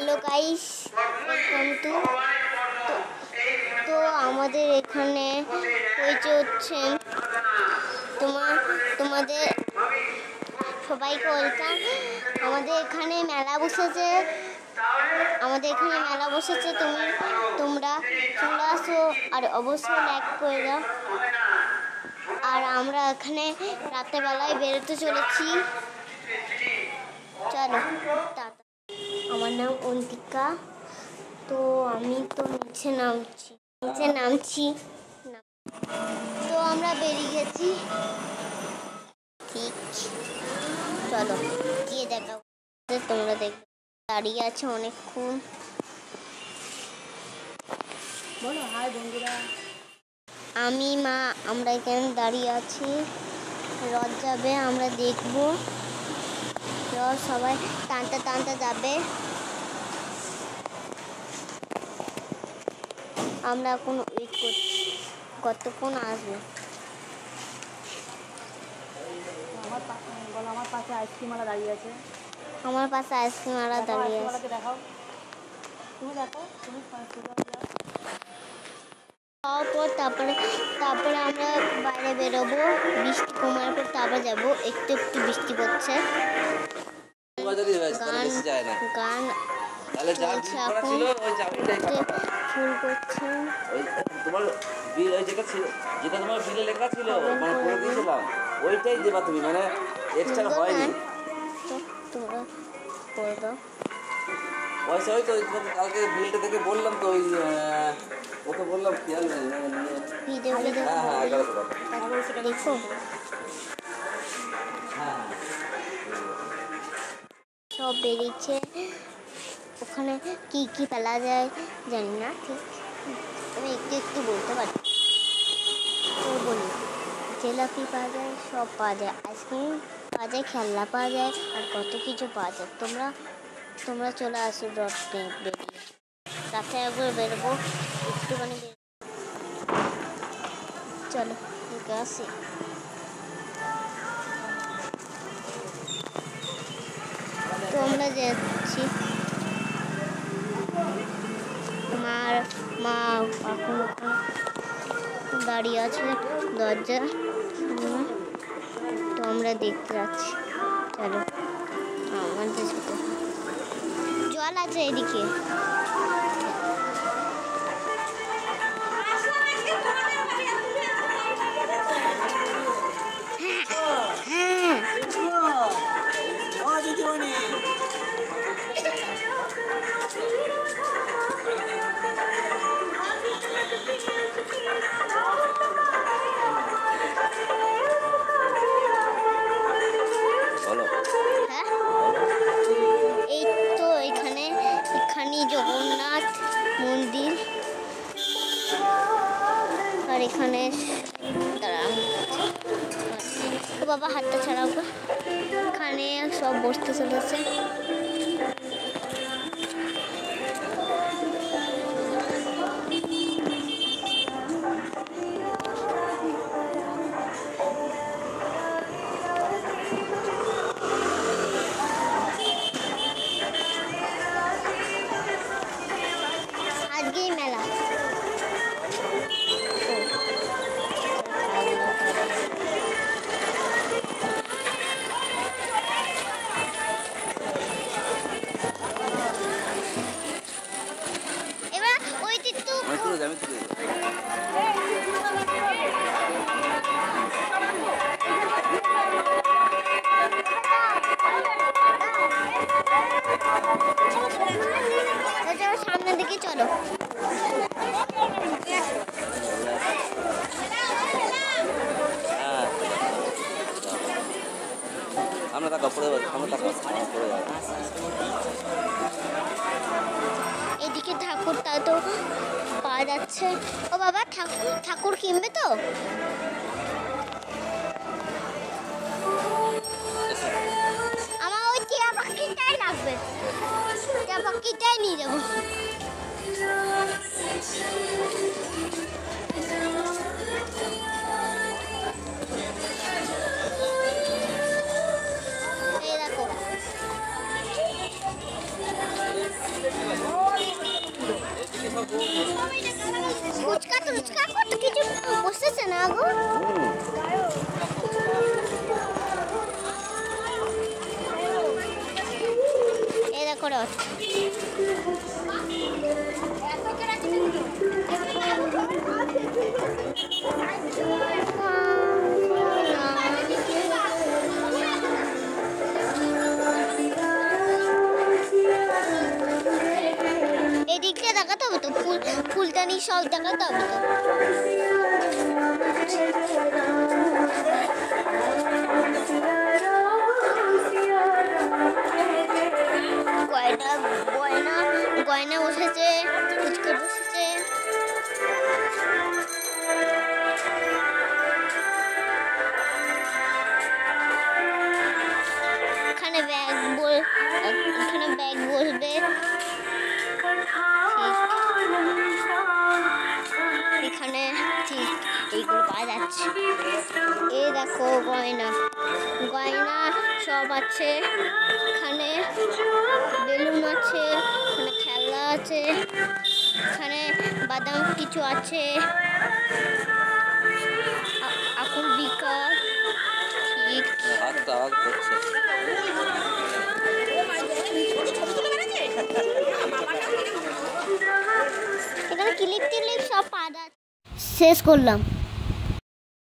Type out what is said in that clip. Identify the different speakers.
Speaker 1: Hello guys, welcome to. তো আমাদের এখানে হচ্ছে তোমাদের সবাইকে ওয়েলকাম। আমাদের এখানে মেলা বসেছে তোমরা চলে আসো আর অবশ্যই লাইক করে দাও। আর আমরা এখানে রাতেরবেলায় বেরোতে চলেছি, চলো টাটা। আমার নাম অন্তিকা। তো আমি তো নিচে নামছি। তো আমরা বেরিয়ে গেছি, ঠিক। চলো গিয়ে দেখা, তোমরা দেখবে। দাঁড়িয়ে আছে অনেকক্ষণ।
Speaker 2: বলো হাই বন্ধুরা।
Speaker 1: আমি মা আমরা এখানে দাঁড়িয়ে আছি। রথ যাবে, আমরা দেখবো। রথ সবাই টানতে যাবে। আমরা এখন ওয়েট করছি কতক্ষণ আসবে।
Speaker 2: আমার পাশে আইসক্রিমওয়ালা দাঁড়িয়ে আছে। দেখাও, তুমি দেখো, তুমি
Speaker 1: তারপরে আমরা বাইরে বেরোবো। বৃষ্টি কমার পর তারপরে যাবো। একটু বৃষ্টি পড়ছে। গান চলছে এখন, ফুল করছে।
Speaker 3: তোমার বিল যেটা তোমার বিলে লেখা ছিল মানে করে দিয়েছিলাম, ওইটাই দেবা তুমি, মানে এক্সট্রা হয়নি।
Speaker 1: তোমরা করে দাও
Speaker 3: পয়সা। ওই তো কালকে বিলটা থেকে বললাম তো, ওই ওকে বললাম খেয়াল নেই। হ্যাঁ 1100 টাকা
Speaker 1: দেখো। সব বেরিয়েছে। ওখানে কি ফেলা যায় জানি না, ঠিক আমি একটু বলতে পারি। তো বলি, জিলাপি পাওয়া যায়, সব পাওয়া যায়, আইসক্রিম পাওয়া যায়, খেলনা পাওয়া যায়, আর কত কিছু পাওয়া যায়। তোমরা চলে আসো রথ বেরিয়ে। রাতে একবার বেরোবো, একটুখানি চলো আসি। তো আমরা যাচ্ছি। মা এখন দাঁড়িয়ে আছে দরজা। তো আমরা দেখতে যাচ্ছি, চলো। আমাদের জল আছে এদিকে। এই তো এখানে জগন্নাথ মন্দির। আর এখানে বাবা হাতটা ছাড়াও, এখানে সব বসতে চলেছে। আজকেই মেলা। এবার ওই একটু সামনের দিকে চলো। এদিকে ঠাকুরটা তো পাওয়া যাচ্ছে। ও বাবা, ঠাকুর কিনবে তো? আমার ওই টিয়া পাখিটাই লাগবে, টিয়া পাখিটাই নিয়ে যাবো। এই দেখো ফুচকা কত কিছু বসেছে না গো। এই দেখো রথ। এদিকটা দেখাতে হবে তো, ফুলদানি সব দেখাতে হবে তো। গয়না গয়না গয়না বসেছে, ফুচকা বসেছে। এখানে ব্যাগ বসবে। এখানে ঠিক এইগুলো পাওয়া যাচ্ছে। এই দেখো গয়না সব আছে। এখানে বেলুন আছে, এখানে খেলনা আছে, এখানে বাদাম কিছু আছে। আকুল বিকাশ ঠিক এখানে ক্লিপ সব পাওয়া যাচ্ছে। শেষ করলাম।